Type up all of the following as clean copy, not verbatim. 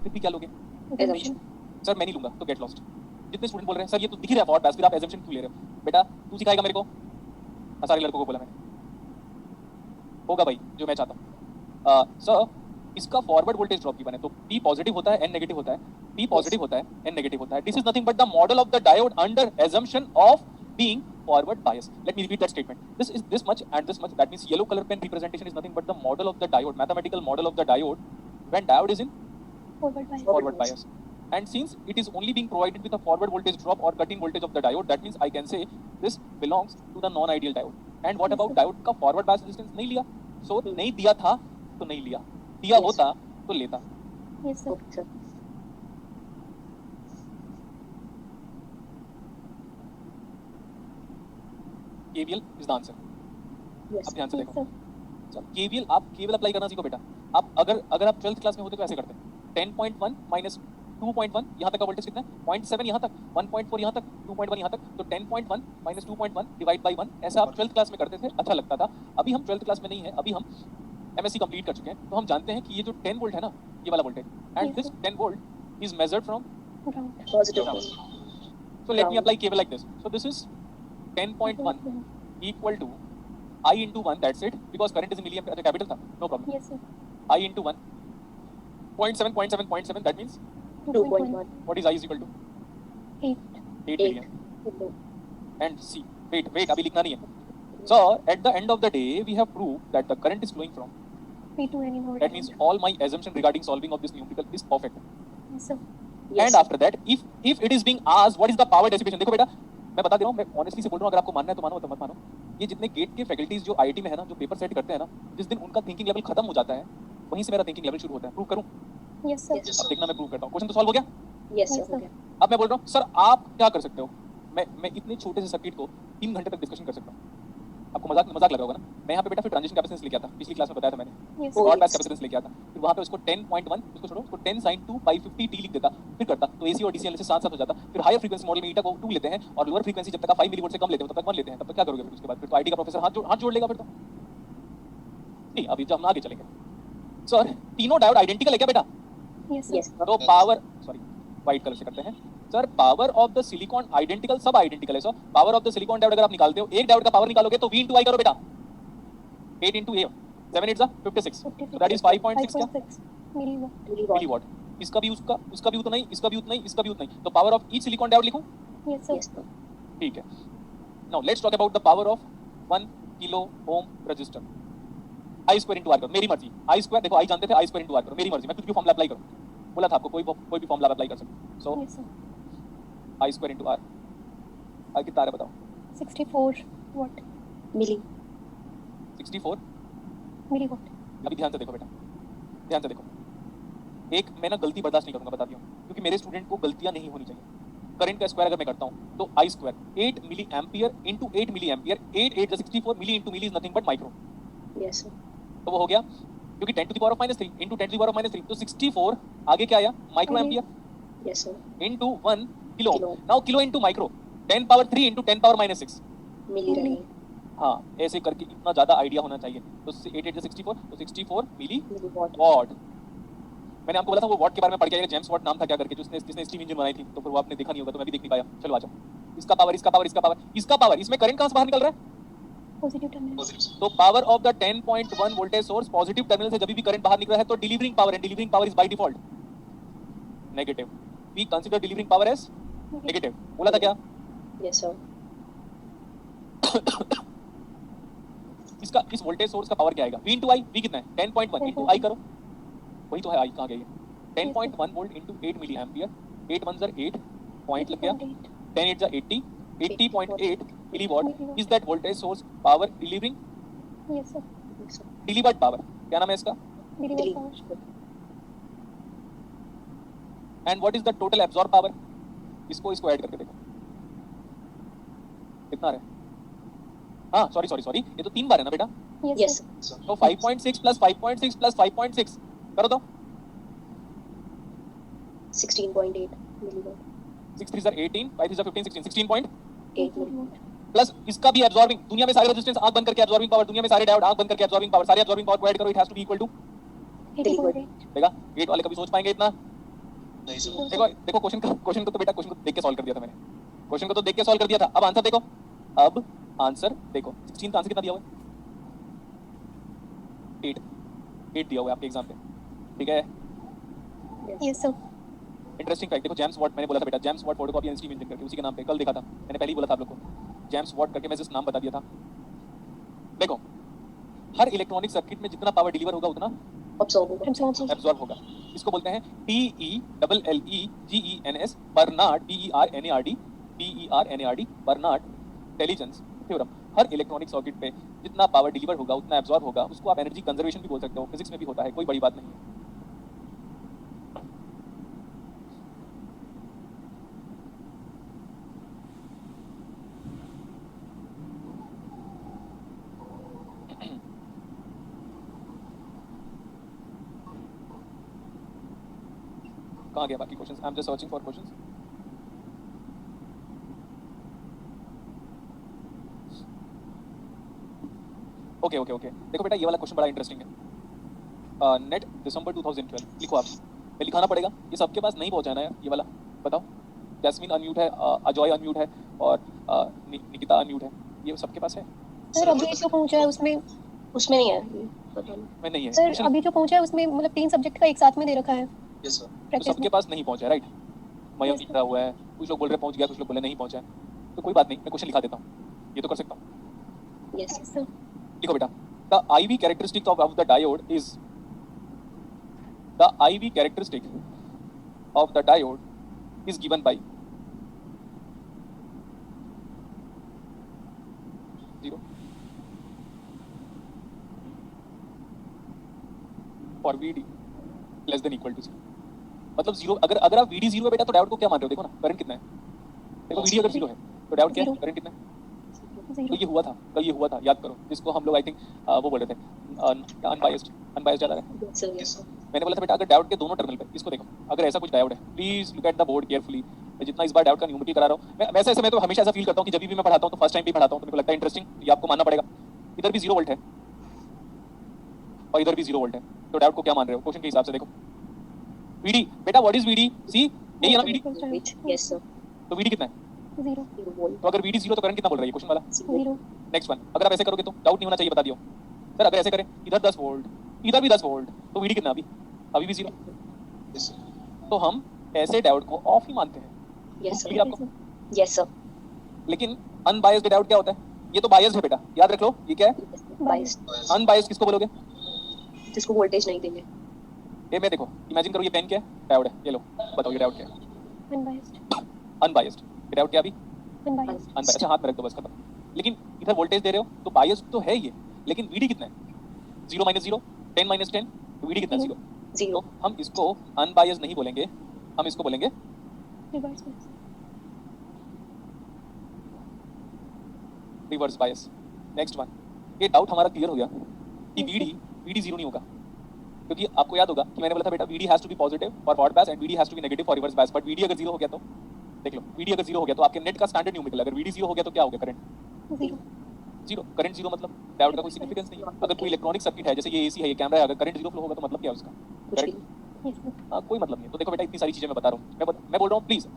फिर भी क्या लोगे? assumption. सर मैं नहीं लूंगा तो गेट लॉस्ट। जितने स्टूडेंट बोल रहे हैं सर ये तो दिख ही रहा है फॉरवर्ड बायस, फिर आप एजम्पशन क्यों ले रहे हो? बेटा तू सिखाएगा मेरे को? सारे लड़कों को बोला मैंने, होगा भाई जो मैं चाहता हूँ। सर इसका फॉरवर्ड वोल्टेज ड्रॉप गिवन है, तो P पॉजिटिव होता है, N नेगेटिव होता है, P पॉजिटिव होता है, N नेगेटिव होता है। This is nothing but the model of the diode under assumption of being forward bias. Let me repeat that statement. This is this much and this much. That means yellow color pen representation is nothing but the model of the diode, mathematical model of the diode when diode is in forward bias. And since it is only being provided with a forward voltage drop or cut-in voltage of the diode, that means I can say this belongs to the non-ideal diode. And what about diode का forward bias resistance नहीं लिया? So नहीं दिया था तो नहीं लिया, दिया होता तो लेता। Yes sir. Okay, sir. KVL is the answer. Yes. अब ध्यान से Yes, देखो। sir. चल KVL आप KVL अप्लाई करना सीखो बेटा। आप अगर आप 12th क्लास में होते तो ऐसे करते 10.1 माइनस 2.1 यहाँ तक का वोल्टेज कितना है? 0.7 यहाँ तक, 1.4 यहाँ तक, 2.1 यहाँ तक, तो 10.1 माइनस 2.1 डिवाइड बाई 1, ऐसा आप 12th क्लास में करते थे, अच्छा लगता था। अभी हम 12th क्लास में नहीं है, अभी हम MSc कंप्लीट कर चुके हैं, तो हम जानते हैं कि ये जो 10 वोल्ट है ना, ये वाला voltage, and this 10 volt is measured from Positive. so let me apply KVL like this. So this is 10.1 equal to I into 1, that's it, because current is in milliampere, capital था, no problem. Yes sir. I into 1, 0.7, that means 2.1. what is I is equal to 8. 8 milliamp. And see, wait, अभी लिखना नहीं है. So at the end of the day, we have proved that the current is flowing from. P to any voltage. That means all my assumption regarding solving of this numerical is perfect. Yes sir. And after that, if it is being asked what is the power dissipation, देखो बेटा मैं बता दे रहा हूँ, मैं honestly से बोल रहा हूँ, अगर आपको मानना है तो मानो, तो मत मानो। ये जितने गेट के फैकल्टीज जो IIT में है ना, जो पेपर सेट करते हैं ना, जिस दिन उनका थिंकिंग लेवल खत्म हो जाता है, वहीं से मेरा थिंकिंग लेवल शुरू होता है। प्रूव करूँ? Yes sir. अब देखना मैं प्रूव करता हूँ। क्वेश्चन तो सॉल्व हो गया? Yes sir. Okay. अब मैं बोल रहा हूँ सर आप क्या कर सकते हो? मैं इतने छोटे से सर्किट को 3 घंटे तक डिस्कशन कर सकता हूँ। आपको मजाक लग रहा होगा ना। मैं यहाँ पे बेटा फिर ट्रांजिशन कैपेसिटेंस लेके आता, पिछली क्लास में बताया था मैंने, Yes. शॉर्ट बैच कैपेसिटेंस लेके आता, फिर वहाँ पे उसको 10.1, उसको छोड़ो, उसको 10 sin 2 pi 50t लिख देता, फिर करता, तो AC और DC एनालिसिस साथ हो जाता। फिर हायर फ्रीक्वेंसी मॉडल में ईटा को 2 लेते हैं और लोअर फ्रीक्वेंसी जब तक आप 5 मिलीवोल्ट से कम लेते हो तब तक 1 लेते हैं, तब तक क्या करोगे? फिर उसके बाद फिर तो IT का प्रोफेसर हाथ जोड़ लेगा फिर तो। नहीं अभी जब हम आगे चलेंगे। सर तीनों डायोड आइडेंटिकल है क्या बेटा? Yes sir. Yes. तो पावर, सॉरी व्हाइट कलर से करते हैं sir, power of the silicon identical, सब आइडेंटिकल है sir. Power of the silicon diode अगर आप निकालते हो, एक डायोड का पावर निकालोगे तो V into I करो बेटा, 8 into A, 7 8 56, so that is 5.6 क्या? मिलीवाट। इसका भी उसका भी उतना ही, इसका भी उतना ही, इसका भी उतना ही, तो power of each silicon diode लिखूं? Yes sir. Yes, sir. ठीक है। Now let's talk about the power of 1 kilo ohm resistor. I square into R करो, मेरी मर्जी। I स्क्वायर देखो, I जानते थे, I स्क्वायर into R करो, मेरी मर्जी, मैं कुछ भी फॉर्मूला अप्लाई करूं, बोला था आपको, कोई भी फॉर्मूला अप्लाई कर सकते। सो Yes sir. I square into R, I कितना आ रहा है बताओ? 64 watt. Milli. 64 Milliwatt. अभी ध्यान से देखो बेटा, ध्यान से देखो, एक मैं ना गलती बर्दाश्त नहीं करूंगा, बता दिया हूं, क्योंकि मेरे स्टूडेंट को गलतियां नहीं होनी चाहिए। करंट का स्क्वायर अगर मैं करता हूं तो I square 8 milli ampere into 8 milli ampere, 8 8 64, milli into milli is nothing but micro, Yes, sir. तो वो हो गया, क्योंकि 10 to the power of -3 into 10 to the power of -3, तो 64 आगे क्या आया? Micro ampere Yes, sir. Into 1 kilo. Kilo. Now kilo into micro, 10 power 3 into 10 power -6, Milli रहेगी। हाँ ऐसे करके इतना ज्यादा आइडिया होना चाहिए। तो 8 8 64, तो 64 मिली Milliwatt. वॉट। मैंने आपको बोला था वो वॉट के बारे में पढ़ के आएगा, जेम्स वॉट नाम था क्या करके, जिसने स्टीम इंजन बनाई थी, तो फिर वो आपने देखा नहीं होगा, तो मैं भी देख नहीं पाया। चलो आ जाओ, इसका पावर, इसका पावर, इसका पावर, इसका पावर, इसमें करंट कहां से बाहर निकल रहा है? Positive terminal. तो power of the 10.1 voltage source, positive terminal से जब भी करंट बाहर निकल रहा है तो delivering power, and delivering power is by default negative. We consider delivering power as negative, बोला था क्या? Yes, sir. इसका, इस वोल्टेज सोर्स का पावर क्या आएगा? V into I, V कितना है? 10.1 into I करो, वही तो है I, कहाँ गई है? 10.1 volt into 8 milli ampere, 8 1 8 point लग गया, 10 8 80, 80.8 milliwatt is that voltage source power delivering? Yes sir. Yes, sir. delivered power, क्या नाम है इसका? Milliwatt power. And what is the total absorbed power? इसको ऐड करके देखो कितना है। हाँ सॉरी, ये तो 3 बार है ना बेटा, Yes, sir. तो 5.6 प्लस 5.6 प्लस 5.6 करो तो 16.8 milliwatt. 6 3 are 18, 5 3 are 15, 16, 16.8 milliwatt. Plus इसका भी एब्जॉर्बिंग, दुनिया में सारे रेजिस्टेंस आंख बंद करके एब्जॉर्बिंग पावर, दुनिया में सारे डायोड आंख बंद करके एब्जॉर्बिंग पावर, सारे एब्जॉर्बिंग पावर को ऐड करो, it has to be equal to, 80.8. देखा गेट वाले कभी सोच पाएंगे इतना? नहीं सर। देखो देखो क्वेश्चन को तो बेटा क्वेश्चन को देख के सॉल्व कर दिया था मैंने, क्वेश्चन को तो देख के सॉल्व कर दिया था। अब आंसर देखो, अब आंसर देखो 16 का आंसर कितना दिया हुआ है? 8 दिया हुआ है आपके एग्जाम पे, ठीक है। Yes sir. इंटरेस्टिंग फैक्ट देखो, जेम्स वॉट मैंने बोला था बेटा, James Watt photocopy and steam engine करके उसी के नाम पे कल देखा था मैंने, पहले ही बोला था आप लोग को जेम्स वॉट करके, मैं जस्ट नाम बता दिया था। देखो हर इलेक्ट्रॉनिक सर्किट में जितना पावर डिलीवर होगा उतना Absorb होगा। एब्जॉर्ब होगा। इसको बोलते हैं PELLEGENS Bernard BERNARD Bernard intelligence theorem. हर इलेक्ट्रॉनिक सर्किट पे जितना पावर डिलीवर होगा उतना एब्जॉर्ब होगा। उसको आप एनर्जी कंजर्वेशन भी बोल सकते हो, फिजिक्स में भी होता है, कोई बड़ी बात नहीं है। कहाँ गया बाकी questions? I am just searching for questions. Okay okay okay, देखो बेटा ये वाला क्वेश्चन बड़ा इंटरेस्टिंग है। नेट दिसंबर 2012 लिखो आप, मैं लिखाना पड़ेगा, ये सबके पास नहीं पहुंचा है ना यार ये वाला, बताओ। जैस्मिन अनम्यूट है, अजॉय अनम्यूट है और निकिता अनम्यूट है, ये सबके पास है? सर अभी जो पहुंचा है उसमें उसमें नहीं है, पता नहीं। मैं नहीं है सर, अभी जो पहुंचा है उसमें मतलब 3 सब्जेक्ट का एक साथ में दे रखा है। Yes sir. तो प्रैक्टिस सबके पास नहीं पहुंचा है, राइट? मयंक लिखा हुआ है, कुछ लोग बोल रहे पहुंच गया, कुछ लोग बोले नहीं पहुंचा है, तो कोई बात नहीं, मैं क्वेश्चन लिखा देता हूँ, ये तो कर सकता हूँ। Yes sir. लिखो बेटा, the IV characteristic of the diode is, the IV characteristic of the diode is given by 0 for VD less than equal to 0। मतलब 0, अगर आप VD 0 है बेटा तो डायोड को क्या मान रहे हो? देखो ना करंट कितना है, देखो VD अगर 0 है तो डायोड क्या है, करंट कितना है? तो ये हुआ था कल, ये हुआ था, याद करो, जिसको हम लोग आई थिंक वो बोल रहे थे अनबायस्ड ज्यादा है। Yes sir. Yes sir. मैंने बोला था बेटा अगर डायोड के दोनों टर्मिनल पे, इसको देखो, अगर ऐसा कुछ डायोड है, please look at the board carefully. मैं जितना इस बार डायोड का न्यूमेरिकल करा रहा हूँ, मैं वैसे ऐसे मैं तो हमेशा ऐसा फील करता हूँ कि जब भी मैं पढ़ाता हूँ तो फर्स्ट टाइम भी पढ़ाता हूँ तो मेरे को लगता है इंटरेस्टिंग, ये आपको मानना पड़ेगा। इधर भी 0 वोल्ट है और इधर भी 0 वोल्ट है, तो डायोड को क्या मान रहे हो क्वेश्चन के हिसाब से? देखो VD बेटा, व्हाट इज VD? सी यही है ना VD? Yes sir. तो VD कितना है? 0 वोल्ट। तो अगर VD 0 तो करंट कितना बोल रहा है क्वेश्चन वाला? 0 नेक्स्ट वन, अगर आप ऐसे करोगे तो डाउट नहीं होना चाहिए, बता दियो सर। अगर ऐसे करें, इधर 10 वोल्ट इधर भी 10 वोल्ट, तो VD कितना? अभी भी 0। Yes sir. तो हम ऐसे डायोड को ऑफ ही मानते हैं। Yes clear sir. आपको? Yes sir. लेकिन अनबायस्ड डायोड क्या होता है? ये तो बायस्ड है बेटा, याद रख लो, ये क्या है? बाइस। अनबायस्ड किसको बोलोगे? जिसको वोल्टेज नहीं देंगे। ये मैं देखो, इमेजिन करो ये पेन क्या है? डायोड है, ये लो, बताओ ये डायोड क्या है? Unbiased unbiased. ये डायोड क्या? अभी अनबायस्ड अनबायस्ड, अच्छा हाथ में रख दो बस, खत्म। लेकिन इधर वोल्टेज दे रहे हो तो बायस्ड तो है ये, लेकिन VD कितना है? 0 - 0 10 - 10, तो VD कितना है? 0। जीरो। तो हम इसको अनबायस्ड नहीं बोलेंगे, हम इसको बोलेंगे reverse reverse bias. Next one, ये डाउट हमारा क्लियर हो गया कि VD 0 नहीं होगा, क्योंकि आपको याद होगा कि मैंने बोला था बेटा VD has to be positive for forward bias and VD has to be negative for reverse bias. But VD अगर 0 हो गया तो देख लो, VD अगर 0 हो गया तो आपके नेट का स्टैंडर्ड न्यूमेरिकल, अगर VD 0 हो गया तो क्या हो गया? करंट 0। करंट 0 मतलब डायोड का कोई सिग्निफिकेंस नहीं है। अगर कोई इलेक्ट्रॉनिक सर्किट है, जैसे ये AC है, ये कैमरा है, अगर करंट 0 फ्लो होगा तो मतलब क्या है उसका? करंट कोई मतलब नहीं है। तो देखो बेटा इतनी सारी चीजें मैं बता रहा हूँ, मैं बोल रहा हूँ प्लीज,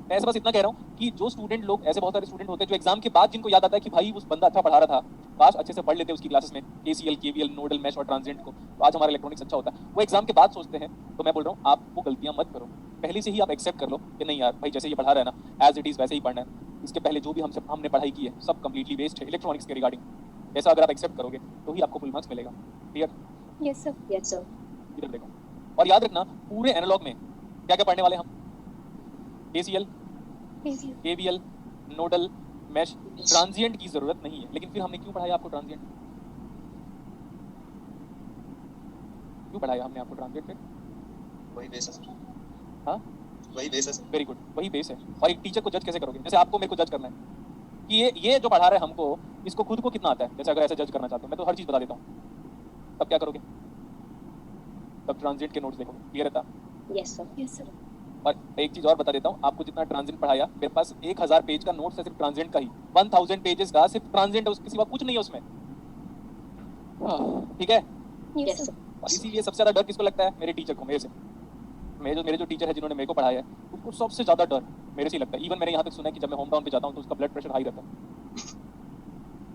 मैं ऐसे बस इतना कह रहा हूँ कि जो स्टूडेंट लोग, ऐसे बहुत सारे स्टूडेंट होते हैं जो एग्जाम के बाद जिनको याद आता है कि भाई उस बंदा अच्छा पढ़ा रहा था, काश अच्छे से पढ़ लेते उसकी क्लासेस में KCL KVL नोडल मैश और ट्रांजिएंट को, तो आज हमारा इलेक्ट्रॉनिक्स अच्छा होता है। वो एग्जाम के बाद सोचते हैं। तो मैं बोल रहा हूँ आप वो गलतियां मत करो, पहले से ही आप एक्सेप्ट कर लो कि नहीं यार भाई जैसे ये पढ़ा रहा है ना, एज इट इज वैसे ही पढ़ना है। इसके पहले जो भी हमने पढ़ाई की है सब कंप्लीटली वेस्ट है इलेक्ट्रॉनिक्स के रिगार्डिंग। ऐसा अगर आप एक्सेप्ट करोगे तो ही आपको फुल मार्क्स मिलेगा। Clear? Yes sir. Yes sir. इधर देखो, और याद रखना पूरे एनालॉग में क्या क्या पढ़ने वाले हम? KCL KVL nodal mesh, transient की जरूरत नहीं है। लेकिन फिर हमने क्यों पढ़ाया आपको ट्रांजिएंट? क्यों पढ़ाया हमने आपको ट्रांजिएंट? पे वही बेस है सर। हाँ वही बेस है सर। वेरी गुड, वही बेस है। और एक टीचर को जज कैसे करोगे? जैसे आपको मेरे को जज करना है कि ये जो पढ़ा रहा है हमको, इसको खुद को कितना आता है। जैसे अगर ऐसे जज करना चाहते हो, मैं तो हर चीज बता देता हूँ, तब क्या करोगे? तब ट्रांजिएंट के नोट्स देखोगे। क्लियर था? Yes sir. Yes sir. और एक चीज और बता देता हूँ, आपको जितना ट्रांजिएंट पढ़ाया, मेरे पास 1000 पेज का नोट्स है सिर्फ ट्रांजिएंट का ही, 1000 पेजेस का सिर्फ ट्रांजिएंट है, उसके सिवा कुछ नहीं है उसमें। ठीक है? Yes yes sir. सर। और इसीलिए सबसे ज्यादा डर किसको लगता है? मेरे टीचर को, मेरे से। मेरे जो टीचर है जिन्होंने मेरे को पढ़ाया है, उनको सबसे ज़्यादा डर मेरे से ही लगता है। इवन मैंने यहाँ तक सुना है कि जब मैं होम टाउन पे जाता हूँ तो उसका ब्लड प्रेशर हाई रहता है,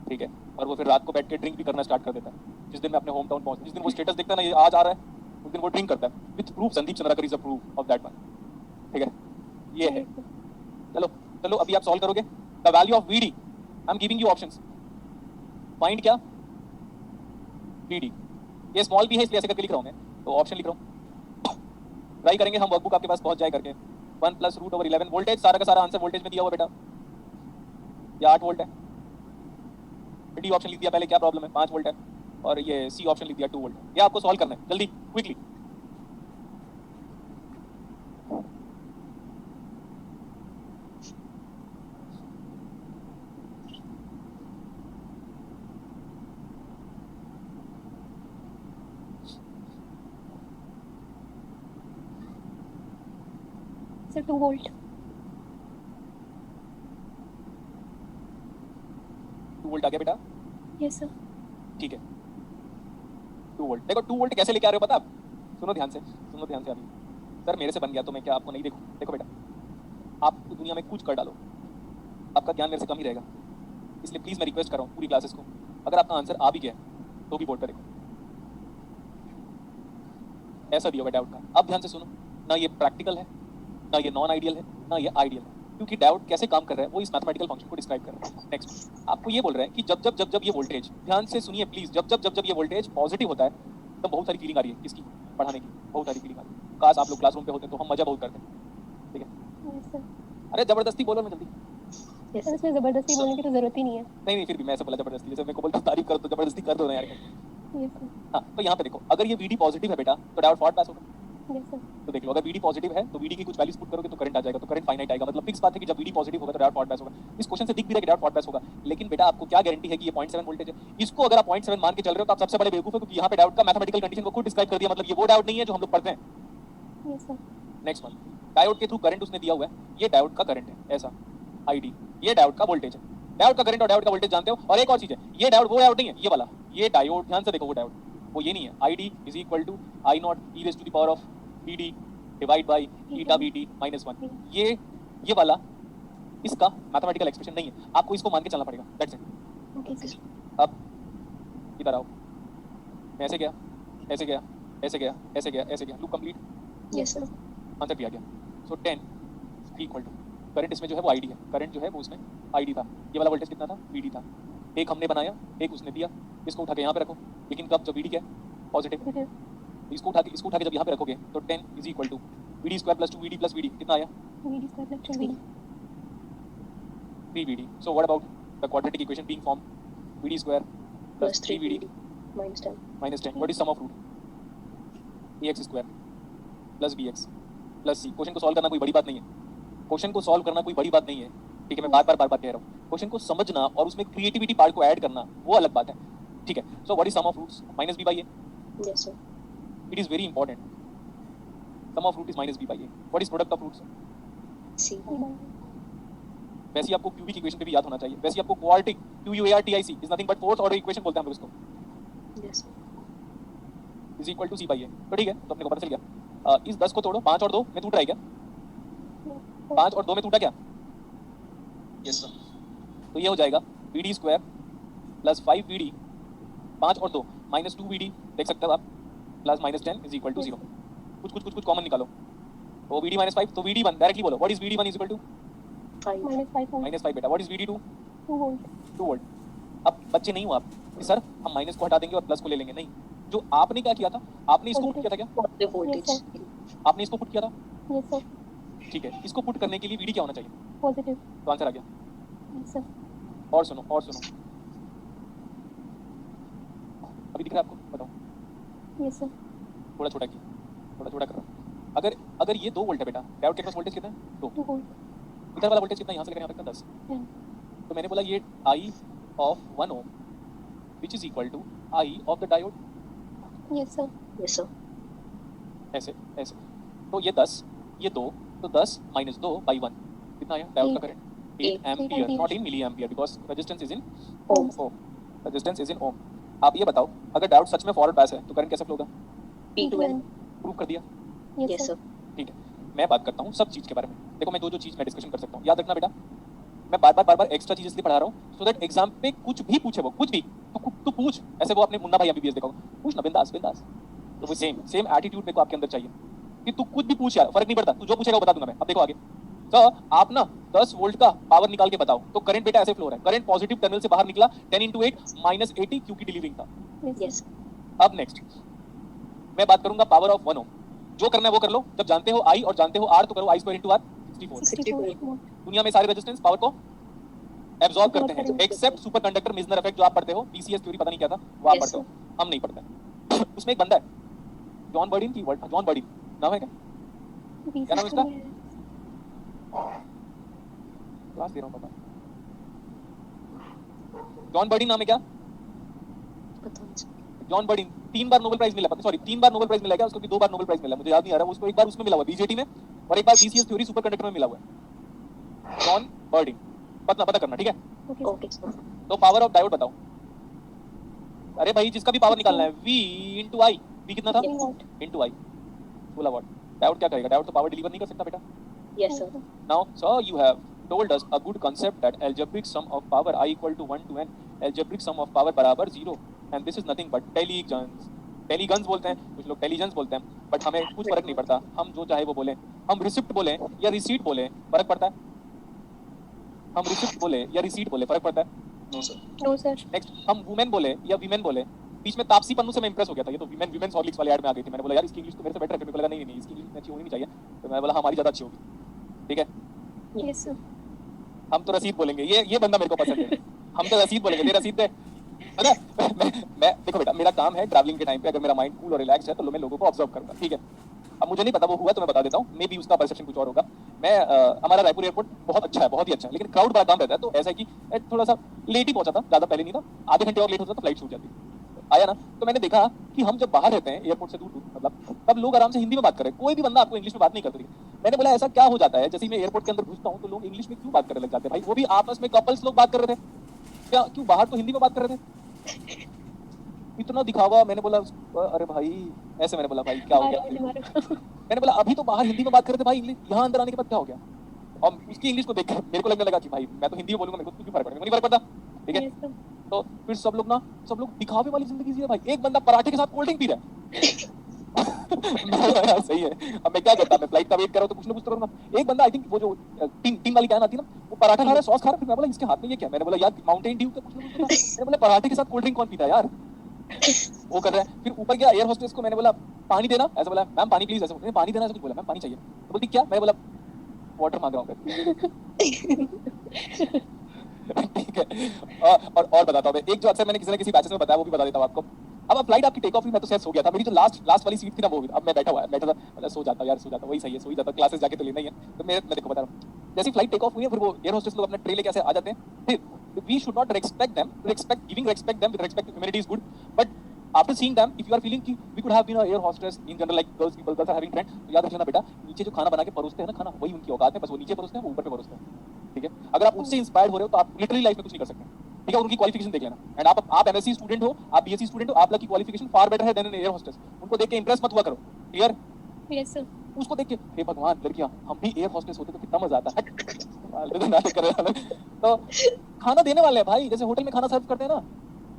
ठीक है, और वो फिर रात को बैठ के ड्रिंक भी करना स्टार्ट कर देता है। जिस दिन मैं अपने होम टाउन पहुँचता, जिस दिन वो स्टेटस देखता है ना ये आज आ रहा है, उस दिन वो ड्रिंक करता है with proof. Sandeep Chandrakar is a proof of that one, ठीक है, ये है। चलो चलो अभी आप सॉल्व करोगे। The value of VD, I am giving you options. Find क्या, वीडी, ये स्मॉल बी है इसलिए ऐसे करके लिख रहा हूँ मैं, तो ऑप्शन लिख रहा हूँ। ट्राई करेंगे हम, वर्कबुक आपके पास पहुंच जाए करके। 1 + √11 वोल्टेज, सारा का सारा आंसर वोल्टेज में दिया हुआ बेटा, ये 8 वोल्ट है। डी ऑप्शन लिख दिया पहले, क्या प्रॉब्लम है, 5 वोल्ट है, और ये सी ऑप्शन लिख दिया 2 वोल्ट। ये आपको सॉल्व करना है जल्दी, क्विकली। Sir 2 volt. 2 वोल्ट आ गया बेटा, यस सर। ठीक है 2 वोल्ट। देखो 2 वोल्ट कैसे लेके आ रहे हो पता आप, सुनो ध्यान से, सुनो ध्यान से। अभी सर मेरे से बन गया तो मैं क्या आपको नहीं देखूं? देखो बेटा, आप दुनिया में कुछ कर डालो, आपका ज्ञान मेरे से कम ही रहेगा। इसलिए प्लीज मैं रिक्वेस्ट कर रहा हूँ पूरी क्लासेस को, अगर आपका आंसर आ भी गया तो भी बोर्ड पर देखो, ऐसा दिया हुआ डाउट का। अब ध्यान से सुनो, ना ये प्रैक्टिकल है, ना ये नॉन आइडियल है, ना ये आइडियल है, क्योंकि डाउट कैसे काम कर रहा है वो इस मैथमेटिकल फंक्शन को डिस्क्राइब कर रहा है। नेक्स्ट आपको ये बोल रहा है कि जब ये वोल्टेज, ध्यान से सुनिए प्लीज, जब ये वोल्टेज पॉजिटिव होता है तो बहुत सारी फीलिंग आ रही है, किसकी, पढ़ाने की, बहुत सारी फीलिंग आ रही है। काश आप लोग क्लासरूम पे होते तो हम मजा बहुत करते, ठीक है। Yes sir. अरे जबरदस्ती बोलो ना जल्दी। यस सर इसमें जबरदस्ती बोलने की तो जरूरत ही नहीं है। नहीं फिर भी मैं ऐसा बोला जबरदस्ती, जैसे मेरे को बोलता तारीफ करो तो जबरदस्ती कर दो ना यार। Yes sir. हाँ तो यहाँ पे देखो, अगर ये वीडी पॉजिटिव है बेटा तो डाउट फॉल्ट पास होगा। Yes sir. तो देख लो, अगर वीडी पॉजिटिव है तो वीडी की कुछ वैल्यूज पुट करोगे तो करंट आ जाएगा, तो करंट फाइनाइट आएगा। मतलब फिक्स बात है कि जब वीडी पॉजिटिव होगा तो डाउट फॉल्ट पास होगा। इस क्वेश्चन से दिख भी रहा है कि डाउट फॉल्ट पास होगा, लेकिन बेटा आपको क्या गारंटी है कि ये 0.7 वोल्टेज है? इसको अगर आप 0.7 मान के चल रहे हो तो आप सबसे बड़े बेवकूफ है, क्योंकि यहाँ पे डाउट का मैथमेटिकल कंडीशन को खुद डिस्क्राइब कर दिया। मतलब ये वो डाउट नहीं है जो हम लोग पढ़ते हैं। Yes sir. Next one, diode के थ्रू करंट उसने दिया हुआ है, ये डायोड का करंट है ऐसा आईडी, ये डायोड का वोल्टेज है। डायोड का करंट और डायोड का वोल्टेज जानते हो। और एक और चीज है, ये डायोड वो डायोड नहीं है, ये वाला, ये डायोड ध्यान से देखो, वो डायोड वो ये नहीं है। ID is equal to I naught e raise to the power of D divide by eta VT minus 1। ये वाला इसका मैथमेटिकल एक्सप्रेशन नहीं है, आपको इसको मान के चलना पड़ेगा, दैट्स इट। Okay sir. अब इधर आओ, मैं ऐसे गया, ऐसे गया, ऐसे गया, ऐसे गया, ऐसे गया, loop complete, yes sir. Answer भी आ गया। सो 10 इक्वल टू करंट, इसमें जो है वो आईडी है, करंट जो है वो उसमें आईडी था। ये वाला वोल्टेज कितना था, वीडी था। एक हमने बनाया, एक उसने दिया, इसको उठा के यहाँ पे रखो। लेकिन कब, जब वीडी क्या है पॉजिटिव, इसको उठा के जब यहाँ पे रखोगे तो 10 is equal to VD square plus 2 VD plus VD, कितना आया, VD square plus 2 VD. 3 VD. So what about the quadratic equation being form, VD square plus 3 VD minus 10. Minus 10, what is sum of root ax square plus bx plus c। Question को solve करना कोई बड़ी बात नहीं है, question को solve करना कोई बड़ी बात नहीं है, ठीक है। मैं बार बार कह रहा हूँ, क्वेश्चन को समझना और उसमें क्रिएटिविटी पार्ट को ऐड करना वो अलग बात है, ठीक है। So what is sum of roots, minus b by a, Yes sir. It is very important. Sum of root is minus b by a। What is product of roots, C. वैसे ही आपको क्यूबिक इक्वेशन पे भी याद होना चाहिए। वैसे ही आपको quadratic QUARTIC is nothing but fourth order equation बोलते हैं हम लोग इसको, Yes sir. Is equal to c by a। तो ठीक है, तो अपने को पता चल गया। इस 10 को तोड़ो, 5 और 2 में टूट रहा है क्या, 5 और 2 में टूटा क्या, Yes sir. तो ये हो जाएगा वीडी स्क्वायर प्लस 5 वीडी, 5 और 2 माइनस 2 वीडी, देख सकते हो आप, plus minus 10 is equal to 0। कुछ कॉमन निकालो, तो वीडी माइनस 5, तो वीडी 1 डायरेक्टली बोलो, what is VD 1 is equal to 5. -5 volt. Minus 5 बेटा। What is VD 2, 2 volt. 2 volt. अब बच्चे नहीं हो आप कि सर हम माइनस को हटा देंगे और प्लस को ले लेंगे, नहीं। जो आपने क्या किया था, आपने इसको पुट किया था क्या, Positive voltage. Yes, आपने इसको पुट किया था, यस सर। ठीक है। इसको पुट करने के लिए वीडी क्या होना चाहिए, पॉजिटिव। तो आंसर आ गया। Yes sir. और सुनो, और सुनो, अभी दिख रहा है आपको, बताओ। Yes sir. थोड़ा छोटा किया, थोड़ा छोटा कर रहा हूं। अगर ये 2 वोल्ट है बेटा, डायोड के पास वोल्टेज कितना है, 2। 2 वोल्ट। इधर वाला वोल्टेज कितना, यहाँ से लेकर यहाँ तक का 10। तो मैंने बोला ये I of 1 ohm which is equal to I of the diode, yes sir. Yes sir. ऐसे ऐसे। तो ये 10, ये 2, तो 10 माइनस 2 बाई 1 कितना आया, डायोड का current 8 ampere, not in milli ampere because resistance is in ohm, resistance is in ohm. आप ये बताओ, अगर डायोड सच में फॉरवर्ड पास है तो करंट कैसे फ्लो होगा, P12. प्रूव कर दिया, Yes sir. ठीक है, मैं बात करता हूँ सब चीज़ के बारे में। देखो मैं जो चीज़ मैं डिस्कशन कर सकता हूँ, याद रखना बेटा, मैं बार बार एक्स्ट्रा चीज़ इसलिए पढ़ा रहा हूँ सो दैट एग्जाम पे कुछ भी पूछे, वो कुछ भी तू पूछ। ऐसे वो अपने मुन्ना भाई एमबीबीएस देखो, पूछ ना बिंदास बिंदास। तो वो सेम एटीट्यूड मेरे को आपके अंदर चाहिए कि तू कुछ भी पूछ यार, फर्क नहीं पड़ता, तू जो पूछेगा वो बता दूंगा मैं। अब देखो आगे, तो आप ना 10 वोल्ट का पावर निकाल के बताओ, तो करंट बेटा ऐसे फ्लो हो रहा है, करंट पॉजिटिव टर्मिनल से बाहर निकला 10 into 8 -80 क्यू की डिलीवरिंग था। Yes. अब नेक्स्ट मैं बात करूंगा पावर ऑफ 1 ओम। जो करना है वो कर लो, जब जानते हो आई और जानते हो आर तो करो, I² into R 64। 64. दुनिया में सारे रेजिस्टेंस पावर को एब्जॉर्ब करते हैं except super conductor Meissner effect जो आप पढ़ते हो, पीसीएस थ्योरी पता नहीं क्या था वो आप Yes, पढ़ते हो, हम नहीं पढ़ते। उसमें एक बंदा है जॉन बर्डिन की, जॉन बर्डिन नाम है क्या नाम है उसका? क्लास दे रहा हूँ पापा, जॉन बर्डिन नाम है क्या? पता नहीं। जॉन बर्डिन 3 बार नोबेल प्राइज मिला, पता सॉरी 3 बार नोबेल प्राइज मिला क्या उसको, कि 2 बार नोबेल प्राइज मिला, मुझे याद नहीं आ रहा। वो उसको एक बार उसमें मिला हुआ बीजेटी में और एक बार बीसीएस थ्योरी सुपर कंडक्टर में मिला हुआ है। जॉन बर्डिन पता करना, ठीक है? Okay, sir. तो पावर ऑफ डायोड बताओ। अरे भाई जिसका भी पावर निकालना है, V into I, V कितना था? into I 16 watt. डायोड क्या करेगा? डायोड तो पावर डिलीवर नहीं कर सकता बेटा। Yes, sir. Now, so you have told us a good concept that algebraic sum of power I equal to 1 to n, algebraic sum of power बराबर 0, and this is nothing but टेलीगन्स। टेलीगन्स बोलते हैं कुछ लोग, टेलीजेंस बोलते हैं, बट हमें कुछ फर्क नहीं पड़ता, हम जो चाहे वो बोलें। हम रिसिप्ट बोलें या रिसीट बोलें, फर्क पड़ता है? हम रिसिप्ट बोले या रिसीट बोले, फर्क पड़ता है? No, sir. No sir. Next, हम वुमेन बोले या वीमेन बोले। बीच में तापसी पन्नू से मैं इंप्रेस हो गया था, ये तो वीमेन हॉर्लिक्स वाले ऐड में आ गई थी। मैंने बोला यार इसकी इंग्लिश तो मेरे से बेटर है, फिर मेरे को लगा नहीं इसकी इंग्लिश अच्छी होनी नहीं चाहिए, तो मैंने बोला हमारी ज़्यादा अच्छी होगी, ठीक है? Yes sir. हम तो रसीद बोलेंगे, ये बंदा मेरे को पसंद है, हम तो रसीद बोलेंगे, दे रसीद दे, है ना? मैं देखो बेटा, मेरा काम है ट्रैवलिंग के टाइम पे अगर मेरा माइंड कूल और रिलैक्स है तो मैं लोगों को ऑब्जर्व करूंगा, ठीक है? अब मुझे नहीं पता वो हुआ तो मैं बता देता हूँ, मे बी उसका परसेप्शन कुछ और होगा। मैं हमारा रायपुर एयरपोर्ट बहुत अच्छा है, बहुत ही अच्छा है, लेकिन क्राउड बड़ा कम रहता है, तो ऐसा है कि थोड़ा सा लेट ही पहुंचा था, ज़्यादा पहले नहीं था, आधे घंटे और लेट होता तो फ्लाइट छूट जाती। आया ना, तो मैंने देखा कि हम जब बाहर रहते हैं एयरपोर्ट से दूर मतलब, तब लोग आराम से हिंदी में बात कर रहे हैं, कोई भी बंदा आपको इंग्लिश में बात नहीं करते। मैंने बोला ऐसा क्या हो जाता है, जैसे ही मैं एयरपोर्ट के अंदर घुसता हूँ तो लोग इंग्लिश में क्यों बात करने लग जाते हैं? भाई वो भी आपस में कपल्स लोग बात कर रहे थे, क्या क्यों बाहर तो हिंदी में बात कर रहे थे? इतना दिखावा। मैंने बोला अरे भाई, ऐसे मैंने बोला भाई क्या हो गया? मैंने बोला अभी तो बाहर हिंदी में बात कर रहे थे भाई, इंग्लिश यहाँ अंदर आने के बाद क्या हो गया? और उसकी इंग्लिश को देखकर मेरे को लगने लगा कि भाई मैं तो हिंदी में बोलूंगा, मेरे को क्यों फर्क पड़ेगा, नहीं फर्क पड़ता, ठीक है? तो फिर सब लोग दिखावे वाली जिंदगी जी है भाई। एक बंदा पराठे के साथ कोल्ड ड्रिंक पी रहा है यार सही है, अब मैं क्या करता, मैं फ्लाइट का वेट कर रहा हूं तो कुछ ना कुछ तो करूंगा। एक बंदा आई थिंक वो जो टीम वाली कैन आती है ना, वो पराठा खा रहा है, सॉस खा रहा है, फिर मैं बोला इसके हाथ में ये क्या? मैंने बोला यार माउंटेन ड्यू का कुछ ना कुछ तो था। मैंने बोला पराठे के साथ कोल्ड ड्रिंक कौन पीता है यार? वो कर रहा है। फिर ऊपर गया एयर होस्टेस को, मैंने बोला पानी देना, ऐसा बोला मैम पानी प्लीज, ऐसा बोला पानी देना, ऐसा कुछ बोला, मैम पानी चाहिए, तो बोलती क्या? मैंने बोला वाटर मांग रहा हूँ ठीक है। और बताता हूँ एक जो अक्सर मैंने किसी न किसी बैचेस में बताया, वो भी बता देता हूँ आपको। अब फ्लाइट आपकी टेक ऑफ हुई, मैं तो सेट हो गया था, मेरी जो लास्ट वाली सीट थी ना वो, अब मैं बैठा था, मतलब सो जाता यार, सो जाता, वही सही है, सो ही जाता, क्लासेस जाके तो लेना ही है। तो मैं देखो बता रहा हूँ, जैसे फ्लाइट टेक ऑफ हुई है, फिर वो एयर होस्टेस लोग अपने ट्रे लेके ऐसे आ जाते हैं। फिर we should not respect them, giving respect them with respect to humanity is good, but after seeing them if you are feeling कि we could have been a air hostess in general like girls are having friend, तो याद रखना बेटा, नीचे जो खाना बना के परोसते हैं ना खाना, वही उनकी औकात है, बस वो नीचे परोसते हैं, वो ऊपर पे परोसते हैं, ठीक है? अगर आप उनसे इंस्पायर्ड हो रहे हो तो आप लिटरली लाइफ में कुछ नहीं कर सकते, ठीक है? उनकी क्वालिफिकेशन देख लेना, एंड आप एमएससी स्टूडेंट हो, आप बीएससी स्टूडेंट हो, आप की क्वालिफिकेशन फार बेटर है देन एन एयर होस्टेस। उनको देख के इंप्रेस मत हुआ करो, क्लियर? Yes sir. उसको देख के हे भगवान लड़कियां हम भी एयर होस्टेस होते तो कितना मजा आता है। तो खाना देने वाले हैं भाई, जैसे होटल में खाना सर्व करते हैं ना,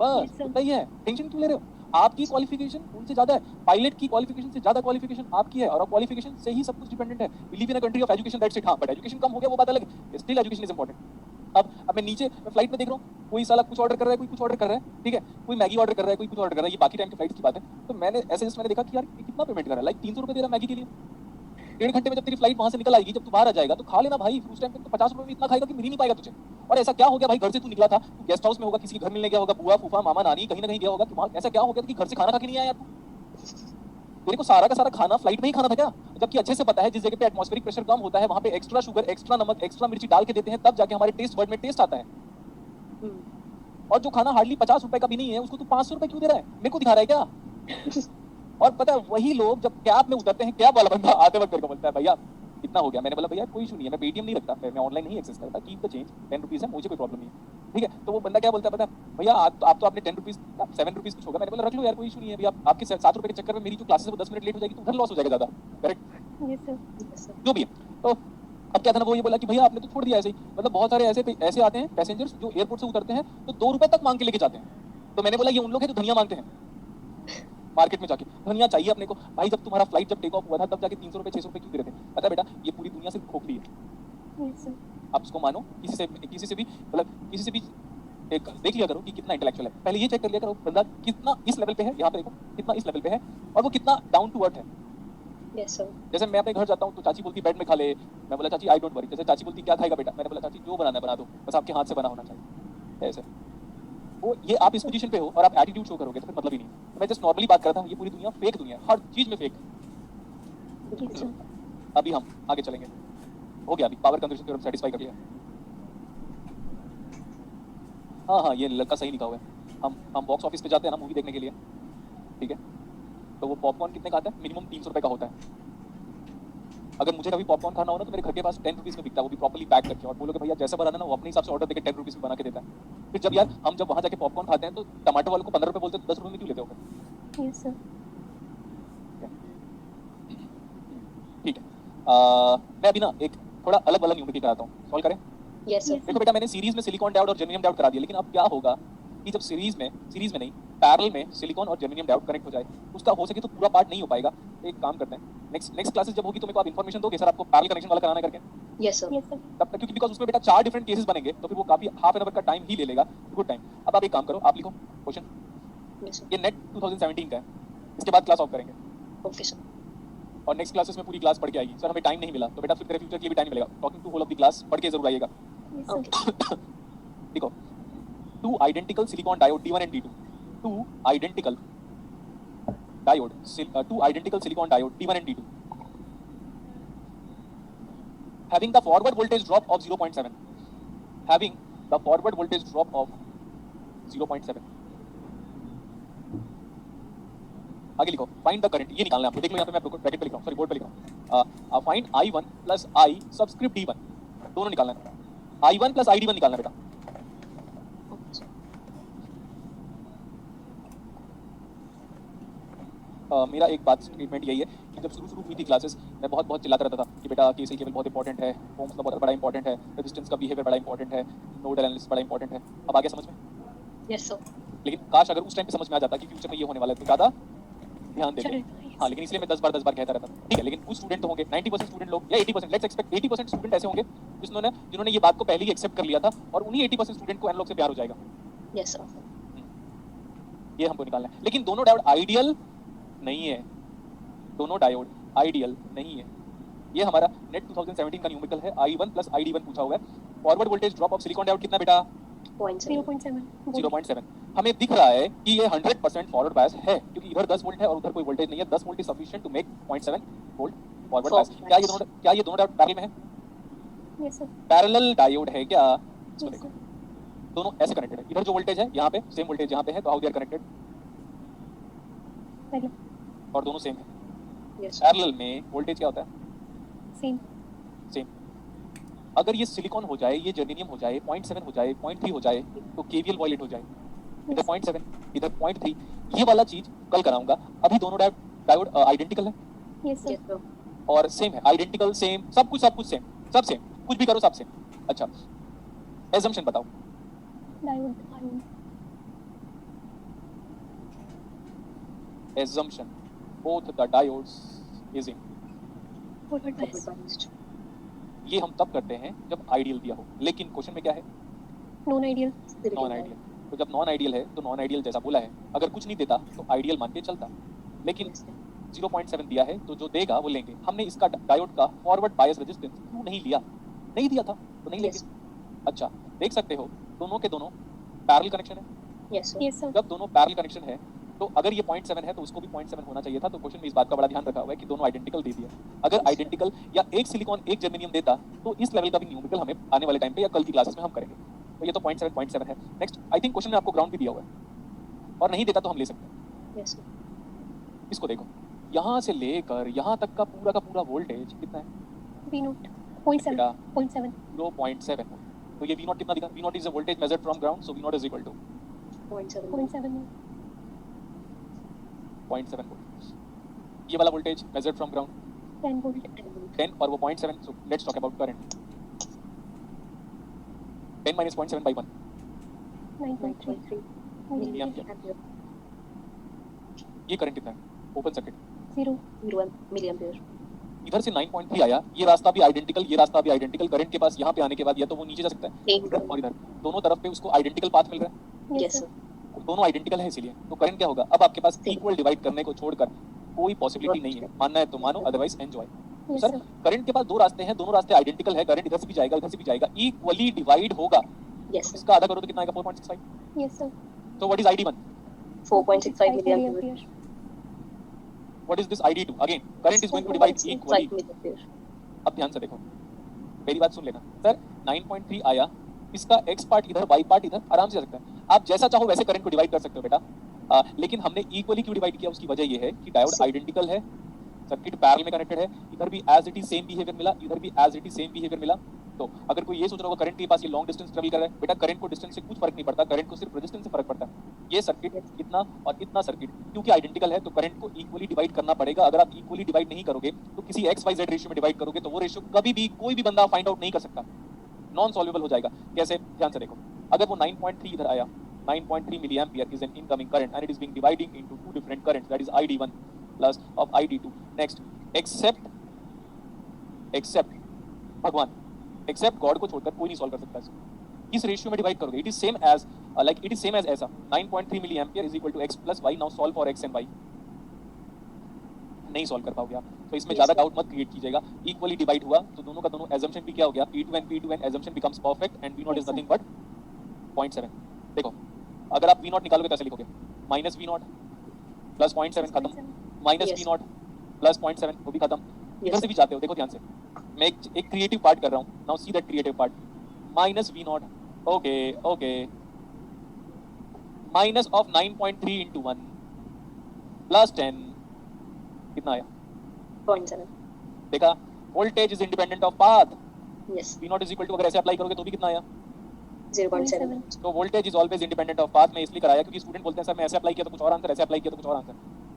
बस उतना ही है। टेंशन क्यों ले रहे हो? आपकी क्वालिफिकेशन उनसे ज्यादा है, पायलट की क्वालिफिकेशन से ज्यादा क्वालिफिकेशन आपकी है, और क्वालिफिकेशन से ही सब कुछ डिपेंडेंट है। We live in a country of education, that's it. हाँ, बट एजुकेशन कम हो गया वो बात अलग है, स्टिल एजुकेशन इज इंपॉर्टेंट। अब मैं नीचे मैं फ्लाइट में देख रहा हूँ, कोई साला कुछ ऑर्डर कर रहा है, कोई कुछ ऑर्डर कर रहा है, ठीक है? कोई मैगी ऑर्डर कर रहा है, कोई कुछ ऑर्डर कर रहा है, ये बाकी टाइम की फ्लाइट की बात है। तो मैंने मैंने देखा कि यार कितना पेमेंट कर रहा है, लाइक 300 रुपये दे रहा है मैगी के लिए। 1.5 घंटे में जब तेरी फ्लाइट वहां से निकल आएगी, जब तू बाहर आ जाएगा तो खा लेना भाई, उस टाइम पे तो 50 रुपये में इतना खाएगा कि मिल ही नहीं पाएगा तुझे। और ऐसा क्या हो गया भाई, घर से तू निकला था, तू गेस्ट हाउस में होगा, किसी के घर मिलने गया होगा, बुआ फूफा मामा नानी कहीं ना कहीं गया होगा, कि ऐसा क्या हो गया कि घर से खाना खा के नहीं आया तू? तेरे को सारा का सारा खाना फ्लाइट में ही खाना था क्या? जबकि अच्छे से पता है जिस जगह पे एटमॉस्फेरिक प्रेशर कम होता है वहां पे एक्स्ट्रा शुगर, एक्स्ट्रा नमक, एक्स्ट्रा मिर्ची डाल के देते हैं, तब जाके हमारे टेस्ट बर्ड में टेस्ट आता है। और जो खाना हार्डली 50 रुपए का भी नहीं है, उसको तू 500 रुपए क्यों दे रहा है? मेरे को दिखा रहा है क्या? और पता है वही लोग जब कैब में उतरते हैं, कैब वाला बंदा आते वक्त मेरे को बोलता है भैया कितना हो गया? मैंने बोला भैया कोई इशू नहीं है, मैं पेटीएम नहीं रखता, मैं ऑनलाइन नहीं एक्सेस करता, कीप द चेंज, 10 रुपीज़ है, मुझे कोई प्रॉब्लम नहीं है, ठीक है? तो वो बंदा क्या बोलता है पता है भैया, आप तो आपने 10 रुपीज़ 7 रुपीज़ कुछ होगा। मैंने बोला रख लो यार, कोई इशू नहीं है, अभी आपके 7 रुपए के चक्कर में मेरी जो क्लासेस है वो 10 मिनट लेट हो जाएगी तो घर लॉस हो जाएगा ज़्यादा, correct? Yes, sir. Yes, sir. जो भी है। तो अब क्या था ना, वो ये बोला कि भैया आपने तो छोड़ दिया ऐसे ही, मतलब बहुत सारे ऐसे आते हैं पैसेंजर्स जो एयरपोर्ट से उतरते हैं तो 2 रुपए तक मांग के लेके जाते हैं। तो मैंने बोला ये उन लोग हैं जो धनिया मांगते हैं मार्केट में जाके, धनिया चाहिए अपने को। भाई जब तुम्हारा फ्लाइट जब टेक ऑफ हुआ था तब जाके 300 रुपए 600 रुपए क्यों दे रहे थे? पता है बेटा, ये पूरी दुनिया सिर्फ खोखली है। Yes, sir. आप इसको मानो, किसी से भी मतलब किसी से भी एक देख लिया करो कि कितना इंटेलेक्चुअल है। पहले ये चेक कर लिया करो बंदा कितना इस लेवल पे है, यहाँ पे देखो कितना इस लेवल पे है और वो कितना डाउन टू अर्थ है। Yes, sir. जैसे मैं अपने घर जाता हूँ तो चाची बोलती बेड में खा ले, मैं बोला चाची आई डोंट वरी। जैसे चाची बोलती क्या खाएगा बेटा, मैंने बोला चाची जो बनाना है बना दो, बस आपके हाथ से बना होना चाहिए। ऐसे वो ये आप इस पोजीशन पे हो और आप एटीट्यूड शो करोगे तो फिर मतलब ही नहीं। मैं जस्ट नॉर्मली बात करता हूँ, ये पूरी दुनिया फेक दुनिया है, हर चीज में फेक। Yes, sir. अभी हम आगे चलेंगे, हो गया अभी पावर कंजर्वेशन थ्योरम सेटिस्फाई कर लिया। हाँ ये लड़का सही लिखा हुआ है। हम बॉक्स ऑफिस पे जाते हैं ना मूवी देखने के लिए, ठीक है, तो वो पॉपकॉर्न कितने का आता है? मिनिमम 300 रुपए का होता है। अगर मुझे कभी पॉपकॉर्न खाना हो ना तो मेरे घर के पास 10 रुपीज में बिकता है, वो भी प्रॉपर्ली पैक करके, और बोलोगे भैया जैसा बनाना वो अपने हिसाब से ऑर्डर देके 10 रुपीज में बना के देता है। फिर जब यार हम जब वहाँ जाके पॉपकॉर्न खाते हैं तो टमाटर वाले को 15 रुपए बोलते हैं तो 10 रुपए में क्यों लेते हो? Yes, sir. ठीक है, मैं अभी ना एक थोड़ा अलग वाला न्यूमेरिकल कराता हूँ, सॉल्व करें? Yes, sir. Yes. देखो बेटा, मैंने सीरीज में सिलिकॉन डायोड और जर्मेनियम डायोड करा दिया, लेकिन अब क्या होगा कि जब सीरीज में नहीं पैरेलल में सिलिकॉन और जर्मेनियम डायोड कनेक्ट हो जाए, उसका हो सके तो पूरा पार्ट नहीं हो पाएगा। एक काम करते हैं, नेक्स्ट क्लासेस जब होगी तो मेरे को आप इन्फॉर्मेशन दोगे सर आपको पैरेलल कनेक्शन वाला कराना है करके? Yes, sir. Yes, sir. तब तक क्योंकि बिकॉज उसमें बेटा 4 डिफरेंट केसेस बनेंगे तो फिर वो काफी हाफ एन आवर का टाइम ही ले लेगा, गुड टाइम। अब आप एक काम करो, आप लिखो क्वेश्चन, Yes, sir. ये नेट 2017 का है, इसके बाद क्लास ऑफ करेंगे Okay, sir. और नेक्स्ट क्लासेस में पूरी क्लास पढ़ के आएगी। सर हमें टाइम नहीं मिला, तो बेटा फिर तेरे फ्यूचर के लिए भी टाइम मिलेगा, talking to whole of the class पढ़ के जरूर आइएगा। Yes, sir. Okay. देखो, 2 identical silicon diode D1 and D2, 2 identical silicon diode D1 and D2 having the forward voltage drop of 0.7, having the forward voltage drop of 0.7। आगे लिखो, find the current, ये निकालना है आपको। देख लो यहाँ पे मैं ब्रैकेट पे लिख रहा हूँ, सॉरी बोर्ड पे लिख रहा हूँ। Find I1 plus I subscript D1, दोनों निकालना है। I1 प्लस ID1 निकालना है बेटा। Okay, sir. मेरा एक बात स्टेटमेंट यही है कि जब शुरू हुई थी क्लासेस, मैं बहुत चिल्लाता रहता था कि बेटा केसीएल केबल बहुत इंपॉर्टेंट है, ओम्स का बहुत बड़ा इंपॉर्टेंट है, रेजिस्टेंस का बिहेवियर बड़ा इंपॉर्टेंट है, नोड एनालिसिस बड़ा इंपॉर्टेंट है। अब आ गया समझ में? Yes, sir. लेकिन काश अगर उस टाइम पे समझ में आ जाता कि फ्यूचर में ये होने वाला है तो ज़्यादा ध्यान देते। चलेगा, yes. हाँ, लेकिन इसलिए मैं 10 बार कहता रहता था, ठीक है। लेकिन कुछ स्टूडेंट तो होंगे, 90% स्टूडेंट लोग या 80%, लेट्स एक्सपेक्ट 80% स्टूडेंट ऐसे होंगे जिन्होंने ये बात को पहले ही एक्सेप्ट कर लिया था, और उन्हीं 80% स्टूडेंट को एनालॉग से प्यार हो जाएगा। Yes, sir. ये हमको निकालना है। लेकिन दोनों डायोड आइडियल नहीं है, दोनों डायोड आइडियल नहीं है। ये हमारा नेट 2017 का न्यूमेरिकल है, I1 प्लस ID1 पूछा हुआ है। Forward voltage drop of silicon diode कितना बेटा? 0.7. 0.7. 0.7। हमें दिख रहा है कि ये 100% फॉरवर्ड बायस है, क्योंकि इधर 10 वोल्ट है और उधर कोई वोल्टेज नहीं है। 10 volt is sufficient to make 0.7 volt forward bias. क्या ये दोनों डायोड पैरेलल में है? Yes, sir. पैरेलल डायोड है क्या? इसको Yes, देखो, sir. दोनों ऐसे कनेक्टेड है। इधर जो वोल्टेज है यहाँ पे सेम वोल्टेज यहाँ पे है, तो how they are connected? Parallel. और दोनों सेम है। Yes, sir. पैरेलल में वोल्टेज क्या होता है? Same. सेम। अगर ये सिलिकॉन हो जाए, ये जर्मेनियम हो जाए, 0.7 हो जाए, 0.3 हो जाए, तो केवीएल वायलेट हो जाए। इधर Yes. 0.7, इधर 0.3, ये वाला चीज कल कराऊंगा। अभी दोनों डायोड आइडेंटिकल है Yes, sir. Yes, sir. और सेम है, आइडेंटिकल सेम, सब कुछ सेम, सब सेम, कुछ भी करो सब सेम। अच्छा, एजम्पशन बताओ। Diode. Ion. Assumption, both the diodes is in. Forward bias. Forward biased. ये हम तब करते हैं जब आइडियल दिया हो, लेकिन क्वेश्चन में क्या है? Non-ideal. Silicon non diode. Ideal. तो जब नॉन आइडियल है तो नॉन आइडियल जैसा बोला है, अगर कुछ नहीं देता तो आइडियल मान के चलता, लेकिन Yes, sir. 0.7 दिया है तो जो देगा वो लेंगे। हमने इसका डायोड का फॉरवर्ड बायस रेजिस्टेंस क्यों नहीं लिया? नहीं दिया था तो नहीं लेंगे। Yes. अच्छा, देख सकते हो दोनों के दोनों पैरेलल कनेक्शन है। Yes, sir. Yes, sir. जब दोनों पैरेलल कनेक्शन है तो अगर ये 0.7 है तो उसको भी 0.7 होना चाहिए था। तो क्वेश्चन में इस बात का बड़ा ध्यान रखा हुआ है कि दोनों आइडेंटिकल दे दिया। अगर आइडेंटिकल या एक सिलिकॉन एक जर्मेनियम देता तो इस लेवल का भी न्यूमेरिकल हमें आने वाले टाइम पे या कल की क्लासेस में हम करेंगे। तो ये तो 0.7 है। नेक्स्ट, आई थिंक क्वेश्चन में आपको ग्राउंड भी दिया हुआ है, और नहीं देता तो हम ले सकते हैं। Yes, sir. इसको देखो, यहाँ से लेकर यहाँ तक का पूरा वोल्टेज कितना है? V0. 0.7. बेटा 0.7. 0.7। तो ये V0 कितना दिखा? V0 is a voltage measured from ground, so V0 is equal to 0.7. 0.7. 0.7 volt. ये वाला voltage measured from ground 10 volt. 10 और वो 0.7, so let's talk about current. 10 minus 0.7 by 1, 9.3 milliampere. milliampere. ये करंट कितना है? Open circuit. 0. 0 milliampere. इधर से 9.3 आया, ये रास्ता भी आइडेंटिकल, ये रास्ता भी आइडेंटिकल. करंट के पास यहाँ पे आने के बाद या तो वो नीचे जा सकता है एक इधर और इधर, दोनों तरफ पे उसको आइडेंटिकल पाथ मिल रहा है. yes sir. दोनों आइडेंटिकल है, इसीलिए तो करंट क्या होगा? अब आपके पास इक्वल डिवाइड करने को छोड़कर कोई पॉसिबिलिटी नहीं है. मानना है तो मानो, otherwise enjoy. Yes sir sir. Current के पास दो रास्ते हैं, दोनों रास्ते आइडेंटिकल है. करंट इधर से भी जाएगा, इधर से भी जाएगा, इक्वली डिवाइड होगा. Yes sir. इसका आधा करो तो कितना आएगा? 4.65. Yes sir. So what is ID1? 4.65 milliampere. What is this ID2? Again, current is going to divide equally. 5 milliampere. अब ध्यान से देखो, मेरी बात सुन लेना. सर 9.3 आया, इसका x पार्ट इधर, y पार्ट इधर, आराम से जा सकता है. आप जैसा चाहो वैसे करंट को डिवाइड कर सकते हो बेटा. लेकिन हमने इक्वली क्यों डिवाइड किया? उसकी वजह ये है कि डायोड आइडेंटिकल है, सर्किट पैरेलल में कनेक्टेड है. इधर भी as it is same behaviour मिला, इधर भी as it is same behaviour मिला. तो अगर कोई ये सोच रहा होगा करंट के पास ये लॉन्ग डिस्टेंस ट्रेवल कर रहा है, बेटा करंट को डिस्टेंस से कुछ फर्क नहीं पड़ता. करंट को सिर्फ रेजिस्टेंस से फर्क पड़ता है. ये सर्किट इतना और इतना सर्किट क्योंकि आइडेंटिकल है तो करंट को इक्वली डिवाइड करना पड़ेगा. अगर आप इक्वली डिवाइड नहीं करोगे तो किसी एक्स वाई जेड रेशियो में डिवाइड करोगे तो वो रेशियो कभी भी कोई भी बंदा फाइंड आउट नहीं कर सकता. नॉन सॉल्वेबल हो जाएगा. कैसे? ध्यान से देखो, अगर वो 9.3 इधर आया, 9.3 milliampere is an incoming current and it is being dividing into two different currents, that is ID1 plus of ID2. Next, except भगवान, except God को छोड़कर कोई नहीं सॉल्व कर सकता है. इस रेशियो में डिवाइड करोगे, it is same as ऐसा 9.3 milliampere is equal to x plus y. Now solve for x and y. नहीं सॉल्व कर पाओगे आप, तो इसमें ज्यादा डाउट मत क्रिएट कीजिएगा. इक्वली डिवाइड हुआ तो दोनों का दोनों एजम्पशन भी क्या हो गया? P2 and assumption becomes perfect and V0 is nothing but 0.7. देखो, अगर आप V0 निकालोगे कैसे लिखोगे? माइनस V0 प्लस 0.7 खत्म, माइनस Yes. V0 प्लस 0.7 वो भी खत्म. इधर से भी जाते हो, देखो ध्यान से, मैं एक क्रिएटिव पार्ट कर रहा हूँ. Now see that creative part. Minus V0, okay, minus of 9.3 into 1 plus 10, कितना आया? 0.7. देखा, voltage is independent of path. Yes. V0 is equal to, अगर ऐसे अप्लाई करोगे तो भी कितना आया? 0.7. तो voltage is always independent of path. मैं इसलिए कराया क्योंकि स्टूडेंट बोलते हैं सर मैं ऐसे अप्लाई किया तो कुछ और आंसर, ऐसे अप्लाई किया तो कुछ और आंसर.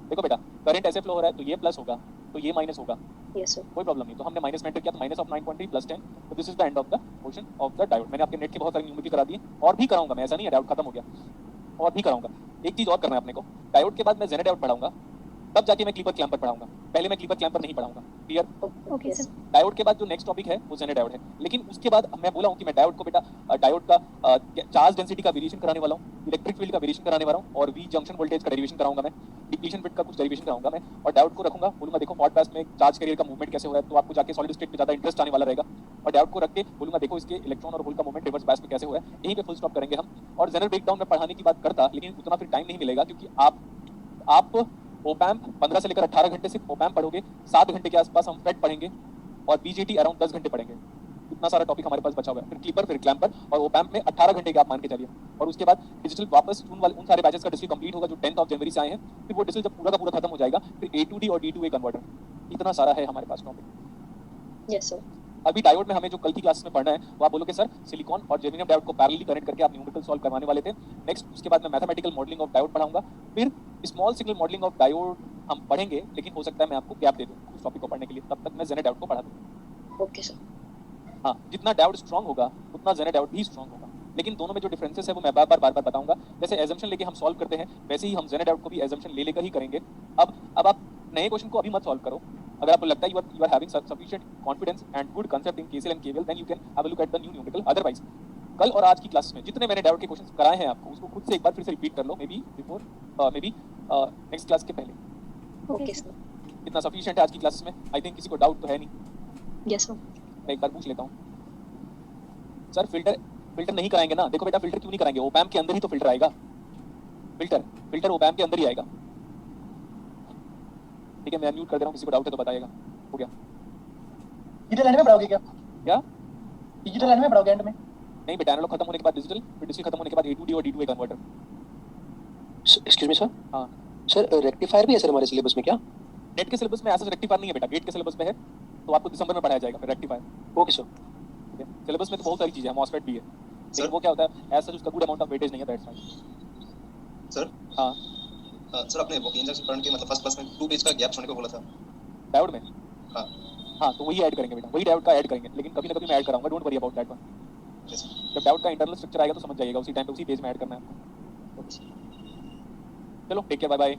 देखो बेटा, करंट ऐसे फ्लो हो रहा है तो ये प्लस होगा तो ये माइनस होगा, Yes sir. कोई प्रॉब्लम नहीं. तो हमने माइनस में एंटर किया तो माइनस ऑफ 9.3 प्लस 10. तो this is the end of the portion of the diode. मैंने आपके नेट के बहुत सारे न्यूमेरिकल करा दिए और भी कराऊंगा मैं, ऐसा नहीं है डायोड खत्म हो गया, और भी कराऊंगा. एक चीज और करना है अपने को, डायोड के बाद मैं जेना डायोड पढ़ाऊंगा, तब जाके मैं क्लीपर क्लैंपर पढ़ाऊंगा. पहले मैं क्लीपर क्लैंपर नहीं पढ़ाऊंगा. Clear? Okay Yes. sir. Diode के बाद जो नेक्स्ट टॉपिक है वो जेना डायोड है. लेकिन उसके बाद मैं बोला हूँ कि मैं डायोड को बेटा डायोड का चार्ज डेंसिटी का वेरिएशन कराने वाला हूँ, इलेक्ट्रिक फील्ड का वेरिएशन कराने वाला हूँ, और वी जंक्शन वोल्टेज का डेरिवेशन कराऊंगा मैं, डिप्लीशन बिट का कुछ डेरिवेशन कराऊंगा मैं, और डायोड को रखूंगा. बोलूंगा देखो पॉडकास्ट में चार्ज कैरियर का मूवमेंट कैसे हो रहा है, तो आपको जाके सॉलिड स्टेट में ज्यादा इंटरेस्ट आने वाला रहेगा. और डायोड को रख के बोलूंगा देखो इसके इलेक्ट्रॉन और होल का मूवमेंट रिवर्स बायस में कैसे हो रहा है. यहीं पे फुल स्टॉप करेंगे हम. और जनरल ब्रेकडाउन में पढ़ाने की बात करता, लेकिन उतना फिर टाइम नहीं मिलेगा क्योंकि आप ओपैम्प 15 से लेकर 18 घंटे सिर्फ ओपैम्प पढ़ोगे, 7 घंटे के आसपास हम फेड पढ़ेंगे, और बीजेटी अराउंड 10 घंटे पढ़ेंगे. इतना सारा टॉपिक हमारे पास बचा हुआ है. फिर क्लीपर, फिर क्लैंपर और ओपैम्प में 18 घंटे के आप मान के चलिए. और उसके बाद डिजिटल वापस उन सारे बैचेस का डिजिटल कंप्लीट होगा जो 10th ऑफ जनवरी से आए हैं. फिर वो डिजिटल जब पूरा का पूरा खत्म हो जाएगा, फिर A2D और D2A कन्वर्टर. इतना सारा है हमारे पास टॉपिक. Yes sir. अभी डायोड में हमें जो कल की क्लासेस में पढ़ना है वो आप बोलोगे सर सिलिकॉन और जर्मेनियम डायोड को पैरेलली कनेक्ट करके आप न्यूमेरिकल सॉल्व करवाने वाले थे. नेक्स्ट उसके बाद मैं मैथमेटिकल मॉडलिंग ऑफ डायोड पढ़ाऊंगा. फिर small signal modelling of diode हम पढ़ेंगे, लेकिन हो सकता है मैं आपको गैप दे दूं उस टॉपिक को पढ़ने के लिए. तब तक मैं जेना डायोड को पढ़ा दूं. Okay sir. हाँ, जितना डायोड स्ट्रांग होगा उतना जेना डायोड भी स्ट्रांग होगा. लेकिन दोनों में जो डिफरेंसेस है वो मैं बार बार बताऊंगा. जैसे एजम्पशन लेके हम सॉल्व करते हैं वैसे ही हम जेना डायोड को भी एजम्पशन ले लेकर ही करेंगे. अब आप नए क्वेश्चन को अभी मत सॉल्व करो. अगर आपको लगता है you are having sufficient confidence and good concept in KCL and KVL, then you can have a look at the new numerical. Otherwise, कल और आज की क्लास में जितने मैंने डायोड के क्वेश्चंस कराए हैं आपको, उसको खुद से एक बार फिर से रिपीट कर लो. Maybe before next class के पहले. Okay sir. इतना सफिशिएंट है आज की क्लास में. आई थिंक किसी को डाउट तो है नहीं. Yes sir. मैं एक बार पूछ लेता हूँ सर, फिल्टर नहीं कराएंगे ना? देखो बेटा, फिल्टर क्यों नहीं कराएंगे? ओपैम्प के अंदर ही तो फिल्टर आएगा. फिल्टर ओपैम्प के अंदर ही आएगा. ठीक है, मैं अनम्यूट कर दे रहा हूँ. किसी को डाउट है तो बताइएगा. हो गया? डिजिटल एंड में पढ़ाओगे क्या? क्या? डिजिटल एंड में पढ़ाओगे एंड में? नहीं बेटा, एनालॉग खत्म होने के बाद डिजिटल, फिर डिजिटल खत्म होने के बाद A2D और D2A converter. Excuse me sir. हाँ सर रेक्टिफायर भी है सर हमारे सिलेबस में क्या? नेट के सिलेबस में ऐसा रेक्टिफायर नहीं है बेटा, गेट के सिलेबस में है. तो आपको दिसंबर में पढ़ाया जाएगा फिर रेक्टिफायर. Okay sir. ठीक है, सिलेबस में तो बहुत सारी चीजें हैं, मॉसफेट भी है, लेकिन वो क्या होता है ऐसा उसका गुड अमाउंट ऑफ वेटेज नहीं है. That's why. सर हाँ सर आपने वो इंजन पढ़ने के मतलब फर्स्ट क्लास में 2 पेज का गैप छोड़ने को बोला था. डायोड में हाँ हाँ तो वही ऐड करेंगे बेटा, वही डाउट का ऐड करेंगे, लेकिन कभी ना कभी मैं ऐड कराऊंगा, don't worry about that one. Okay sir जब डाउट का इंटरनल स्ट्रक्चर आएगा तो समझ जाइएगा, उसी टाइम पे उसी पेज में ऐड करना है आपको। ओके सर चलो टेक केयर, बाय बाय।